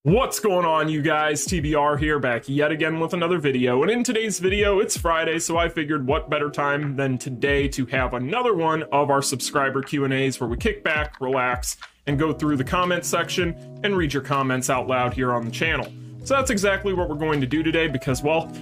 What's going on, you guys? TBR here, back yet again with another video. And in today's video, it's Friday, so I figured what better time than today to have another one of our subscriber Q&As where we kick back, relax, and go through the comment section and read your comments out loud here on the channel. So that's exactly what we're going to do today because, well,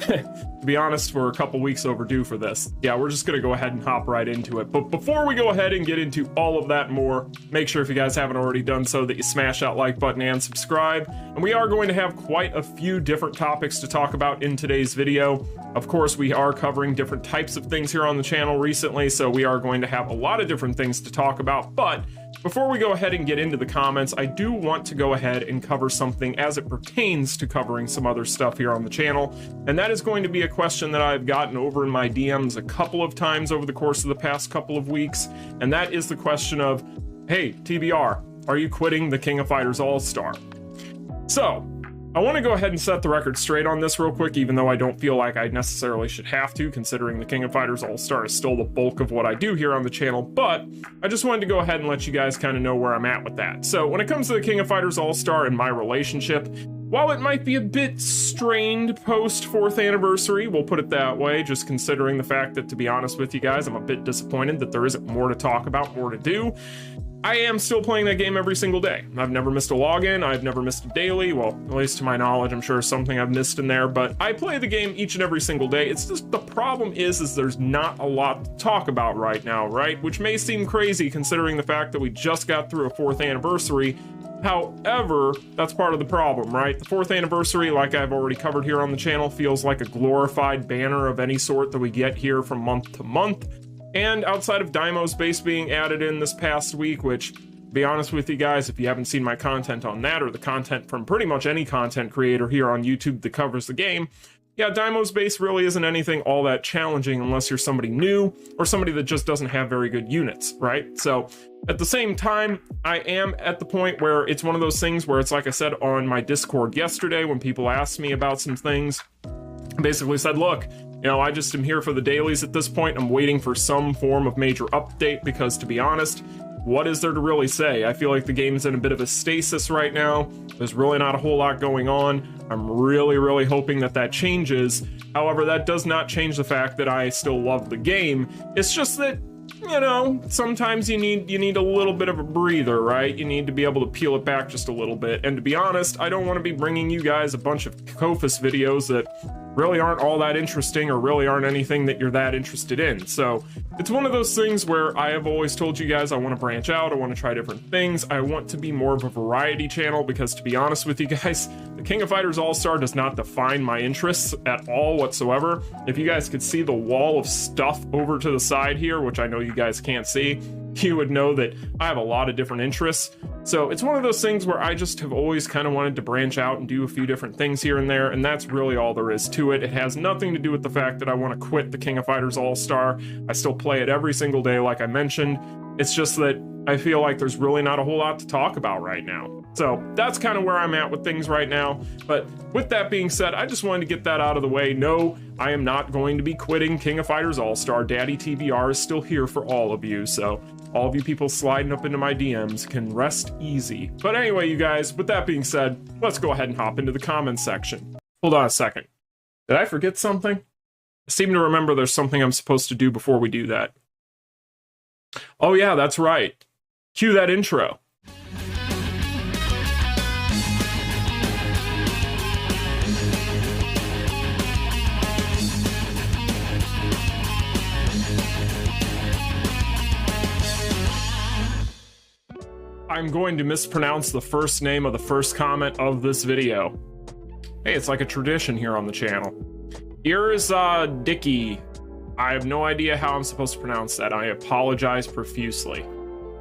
to be honest, we're a couple weeks overdue for this. Yeah, we're just going to go ahead and hop right into it. But before we go ahead and get into all of that and more, make sure if you guys haven't already done so that you smash that like button and subscribe. And we are going to have quite a few different topics to talk about in today's video. Of course, we are covering different types of things here on the channel recently, so we are going to have a lot of different things to talk about. But before we go ahead and get into the comments, I do want to go ahead and cover something as it pertains to covering some other stuff here on the channel. And that is going to be a question that I've gotten over in my DMs a couple of times over the course of the past couple of weeks. And that is the question of, hey, TBR, are you quitting the King of Fighters All-Star? So, I want to go ahead and set the record straight on this real quick, even though I don't feel like I necessarily should have to, considering the King of Fighters All-Star is still the bulk of what I do here on the channel, but I just wanted to go ahead and let you guys kind of know where I'm at with that. So when it comes to the King of Fighters All-Star and my relationship, while it might be a bit strained post 4th anniversary, we'll put it that way, just considering the fact that, to be honest with you guys, I'm a bit disappointed that there isn't more to talk about, more to do. I am still playing that game every single day. I've never missed a login, I've never missed a daily, well, at least to my knowledge, I'm sure something I've missed in there, but I play the game each and every single day. It's just the problem is there's not a lot to talk about right now, right? Which may seem crazy considering the fact that we just got through a 4th anniversary. However, that's part of the problem, right? The 4th anniversary, like I've already covered here on the channel, feels like a glorified banner of any sort that we get here from month to month. And outside of Deimos base being added in this past week, which, to be honest with you guys, if you haven't seen my content on that, or the content from pretty much any content creator here on YouTube that covers the game, yeah, Deimos base really isn't anything all that challenging unless you're somebody new, or somebody that just doesn't have very good units, right? So, at the same time, I am at the point where it's one of those things where it's like I said on my Discord yesterday when people asked me about some things, I basically said, look, you know, I just am here for the dailies at this point. I'm waiting for some form of major update because, to be honest, what is there to really say? I feel like the game's in a bit of a stasis right now. There's really not a whole lot going on. I'm really hoping that that changes. However, that does not change the fact that I still love the game. It's just that, you know, sometimes you need a little bit of a breather, right? You need to be able to peel it back just a little bit. And to be honest, I don't want to be bringing you guys a bunch of KoFAS videos that really aren't all that interesting or really aren't anything that you're that interested in. So it's one of those things where I have always told you guys I want to branch out, I want to try different things, I want to be more of a variety channel because, to be honest with you guys, the King of Fighters All-Star does not define my interests at all whatsoever. If you guys could see the wall of stuff over to the side here, which I know you guys can't see, you would know that I have a lot of different interests. So it's one of those things where I just have always kind of wanted to branch out and do a few different things here and there, and that's really all there is to it. It has nothing to do with the fact that I want to quit the King of Fighters All-Star. I still play it every single day, like I mentioned. It's just that I feel like there's really not a whole lot to talk about right now. So that's kind of where I'm at with things right now. But with that being said, I just wanted to get that out of the way. No, I am not going to be quitting King of Fighters All-Star. Daddy TBR is still here for all of you, so all of you people sliding up into my DMs can rest easy. But anyway, you guys, with that being said, let's go ahead and hop into the comments section. Hold on a second. Did I forget something? I seem to remember there's something I'm supposed to do before we do that. Oh yeah, that's right. Cue that intro. I'm going to mispronounce the first name of the first comment of this video. Hey, it's like a tradition here on the channel. Here is Dicky. I have no idea how I'm supposed to pronounce that. I apologize profusely.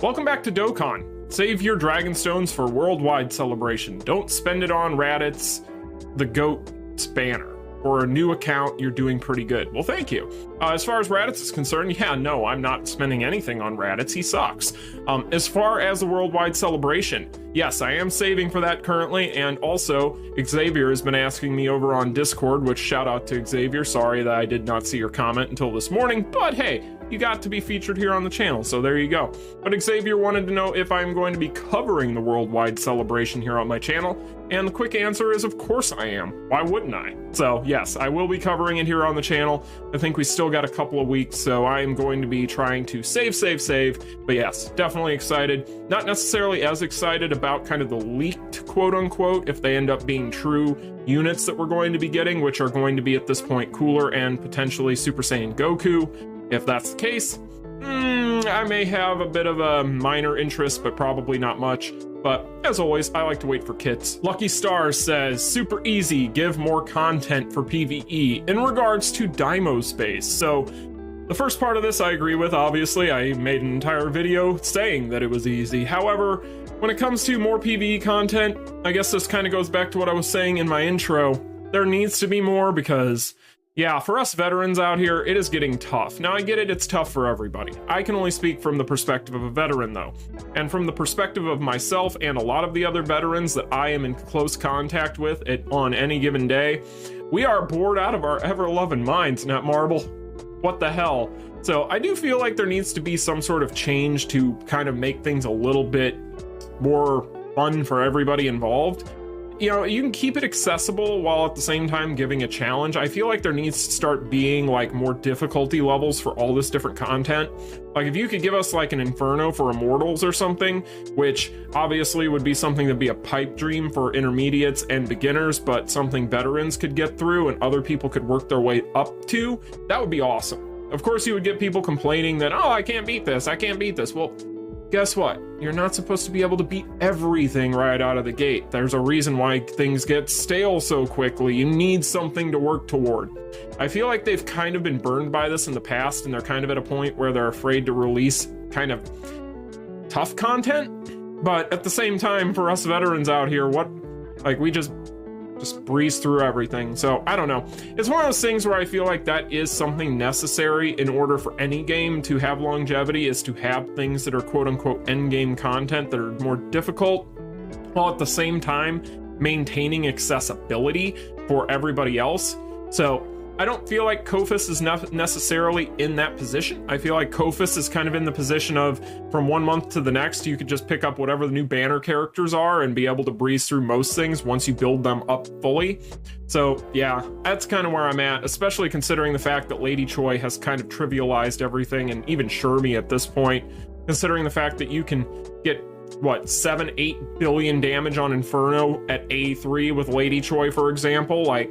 Welcome back to Dokkan. Save your Dragonstones for worldwide celebration. Don't spend it on Raditz, the GOAT's banner. For a new account, you're doing pretty good. Well, thank you. As far as Raditz is concerned, yeah, no, I'm not spending anything on Raditz. He sucks. As far as the worldwide celebration, yes, I am saving for that currently, and also Xavier has been asking me over on Discord, which shout out to Xavier. Sorry that I did not see your comment until this morning, but hey, you got to be featured here on the channel, so there you go. But Xavier wanted to know if I'm going to be covering the worldwide celebration here on my channel, and the quick answer is of course I am. Why wouldn't I? So yes, I will be covering it here on the channel. I think we still got a couple of weeks, so I am going to be trying to save. But yes, definitely excited. Not necessarily as excited about kind of the leaked, quote unquote, if they end up being true units that we're going to be getting, which are going to be at this point Cooler and potentially Super Saiyan Goku. If that's the case, I may have a bit of a minor interest, but probably not much. But as always, I like to wait for kits. Lucky Stars says, super easy, give more content for PvE in regards to Deimos space. So the first part of this I agree with, obviously. I made an entire video saying that it was easy. However, when it comes to more PvE content, I guess this kind of goes back to what I was saying in my intro. There needs to be more because, yeah, for us veterans out here, it is getting tough. Now, I get it, it's tough for everybody. I can only speak from the perspective of a veteran, though. And from the perspective of myself and a lot of the other veterans that I am in close contact with on any given day, we are bored out of our ever-loving minds, Netmarble. What the hell? So I do feel like there needs to be some sort of change to kind of make things a little bit more fun for everybody involved. You know, you can keep it accessible while at the same time giving a challenge. I feel like there needs to start being like more difficulty levels for all this different content. Like if you could give us like an Inferno for Immortals or something, which obviously would be something that'd be a pipe dream for intermediates and beginners, but something veterans could get through and other people could work their way up to, that would be awesome. Of course, you would get people complaining that, oh, I can't beat this, I can't beat this. Well, guess what? You're not supposed to be able to beat everything right out of the gate. There's a reason why things get stale so quickly. You need something to work toward. I feel like they've kind of been burned by this in the past, and they're kind of at a point where they're afraid to release kind of tough content. But at the same time, for us veterans out here, we just breeze through everything. So I don't know. It's one of those things where I feel like that is something necessary in order for any game to have longevity, is to have things that are quote unquote end game content that are more difficult, while at the same time maintaining accessibility for everybody else. So I don't feel like KoFAS is necessarily in that position. I feel like KoFAS is kind of in the position of, from 1 month to the next, you could just pick up whatever the new banner characters are and be able to breeze through most things once you build them up fully. So yeah, that's kind of where I'm at, especially considering the fact that Lady Choi has kind of trivialized everything, and even Shermie at this point, considering the fact that you can get, what, 7-8 billion damage on Inferno at A3 with Lady Choi, for example. Like,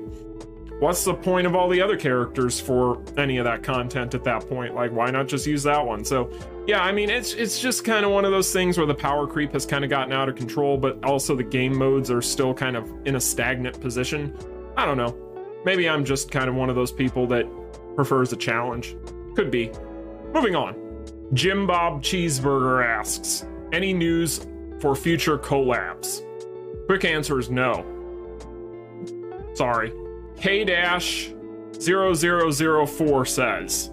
what's the point of all the other characters for any of that content at that point? Like, why not just use that one? So yeah, I mean, it's just kind of one of those things where the power creep has kind of gotten out of control, but also the game modes are still kind of in a stagnant position. I don't know. Maybe I'm just kind of one of those people that prefers a challenge. Could be. Moving on. Jim Bob Cheeseburger asks, any news for future collabs? Quick answer is no. Sorry. K-0004 says,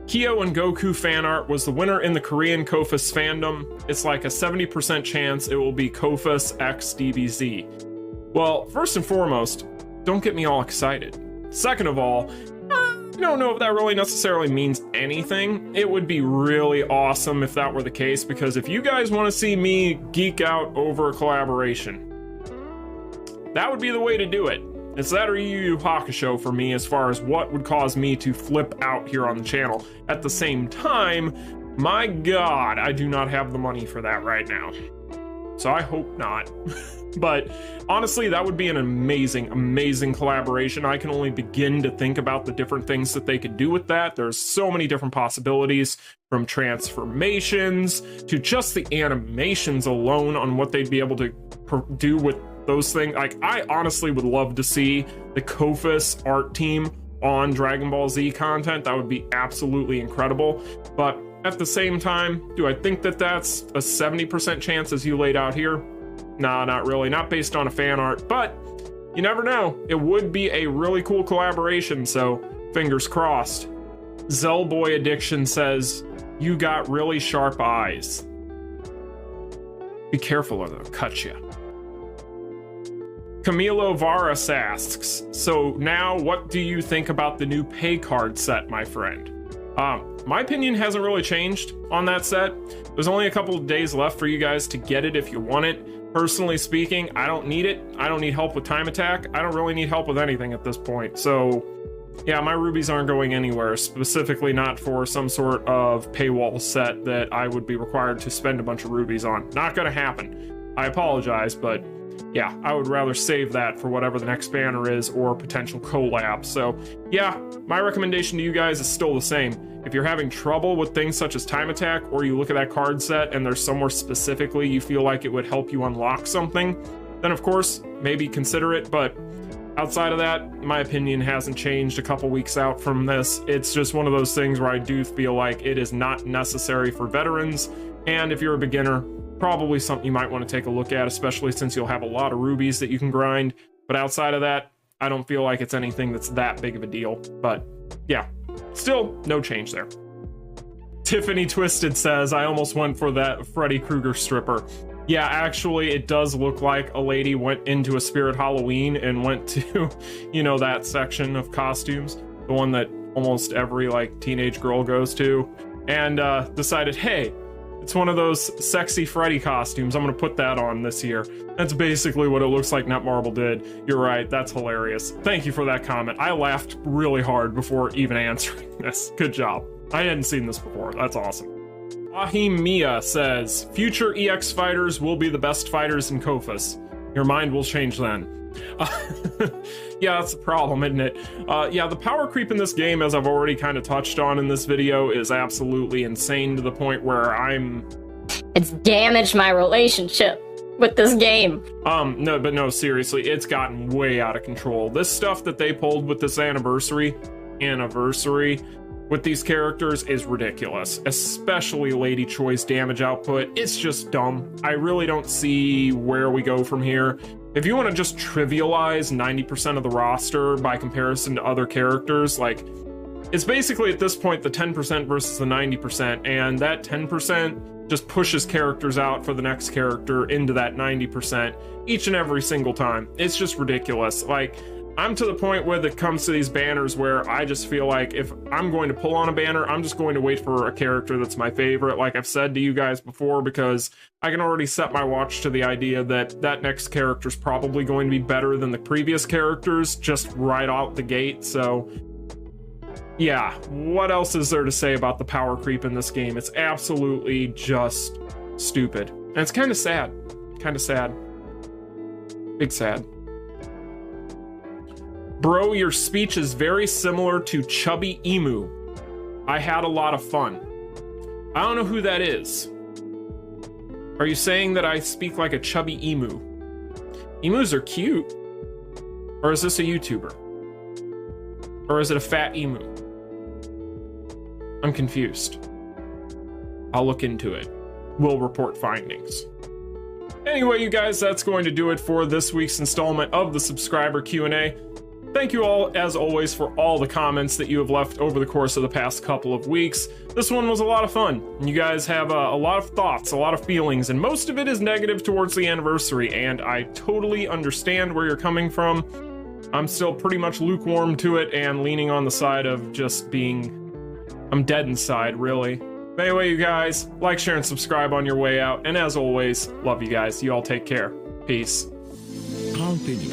Kyo and Goku fan art was the winner in the Korean KoFAS fandom. It's like a 70% chance it will be KoFAS x DBZ. Well, first and foremost, don't get me all excited. Second of all, I don't know if that really necessarily means anything. It would be really awesome if that were the case, because if you guys want to see me geek out over a collaboration, that would be the way to do it. It's that or Yu Yu Hakusho for me, as far as what would cause me to flip out here on the channel. At the same time, my God, I do not have the money for that right now. So I hope not. But honestly, that would be an amazing, amazing collaboration. I can only begin to think about the different things that they could do with that. There's so many different possibilities, from transformations to just the animations alone on what they'd be able to do with those things. Like, I honestly would love to see the KoFAS art team on Dragon Ball Z content. That would be absolutely incredible. But at the same time, do I think that that's a 70% chance as you laid out here? Nah, not really. Not based on a fan art, but you never know. It would be a really cool collaboration, so fingers crossed. Zellboy Addiction says, you got really sharp eyes. Be careful or they'll cut you. Camilo Varas asks, so now what do you think about the new pay card set, my friend? my opinion hasn't really changed on that set. There's only a couple of days left for you guys to get it if you want it. Personally speaking, I don't need it. I don't need help with time attack. I don't really need help with anything at this point. So yeah, my rubies aren't going anywhere, specifically not for some sort of paywall set that I would be required to spend a bunch of rubies on. Not gonna happen. I apologize, but yeah, I would rather save that for whatever the next banner is or potential collab. So yeah, my recommendation to you guys is still the same. If you're having trouble with things such as time attack, or you look at that card set and there's somewhere specifically you feel like it would help you unlock something, then of course, maybe consider it. But outside of that, my opinion hasn't changed a couple weeks out from this. It's just one of those things where I do feel like it is not necessary for veterans. And if you're a beginner, probably something you might want to take a look at, especially since you'll have a lot of rubies that you can grind. But outside of that, I don't feel like it's anything that's that big of a deal. But yeah, still no change there. Tiffany Twisted says, I almost went for that Freddy Krueger stripper. Yeah, actually, it does look like a lady went into a Spirit Halloween and went to, you know, that section of costumes, the one that almost every like teenage girl goes to, and decided, hey, it's one of those sexy Freddy costumes. I'm gonna put that on this year. That's basically what it looks like Netmarble did. You're right, that's hilarious. Thank you for that comment. I laughed really hard before even answering this. Good job. I hadn't seen this before. That's awesome. Ahimia says, future EX fighters will be the best fighters in KoFAS. Your mind will change then. Yeah, that's the problem, isn't it? Yeah, the power creep in this game, as I've already kind of touched on in this video, is absolutely insane to the point where It's damaged my relationship with this game. No, seriously, it's gotten way out of control. This stuff that they pulled with this anniversary with these characters is ridiculous, especially Lady Choi's damage output. It's just dumb. I really don't see where we go from here. If you want to just trivialize 90% of the roster by comparison to other characters, like, it's basically at this point the 10% versus the 90%, and that 10% just pushes characters out for the next character into that 90% each and every single time. It's just ridiculous. Like, I'm to the point where it comes to these banners where I just feel like if I'm going to pull on a banner, I'm just going to wait for a character that's my favorite, like I've said to you guys before, because I can already set my watch to the idea that that next character is probably going to be better than the previous characters just right out the gate. So yeah, what else is there to say about the power creep in this game? It's absolutely just stupid. And it's kind of sad. Kind of sad. Big sad. Bro, your speech is very similar to Chubby Emu. I had a lot of fun. I don't know who that is. Are you saying that I speak like a chubby emu? Emus are cute. Or is this a YouTuber? Or is it a fat emu? I'm confused. I'll look into it. We'll report findings. Anyway, you guys, that's going to do it for this week's installment of the subscriber Q&A. Thank you all, as always, for all the comments that you have left over the course of the past couple of weeks. This one was a lot of fun. You guys have a lot of thoughts, a lot of feelings, and most of it is negative towards the anniversary, and I totally understand where you're coming from. I'm still pretty much lukewarm to it and leaning on the side of just being... I'm dead inside, really. But anyway, you guys, like, share, and subscribe on your way out, and as always, love you guys. You all take care. Peace. Continue.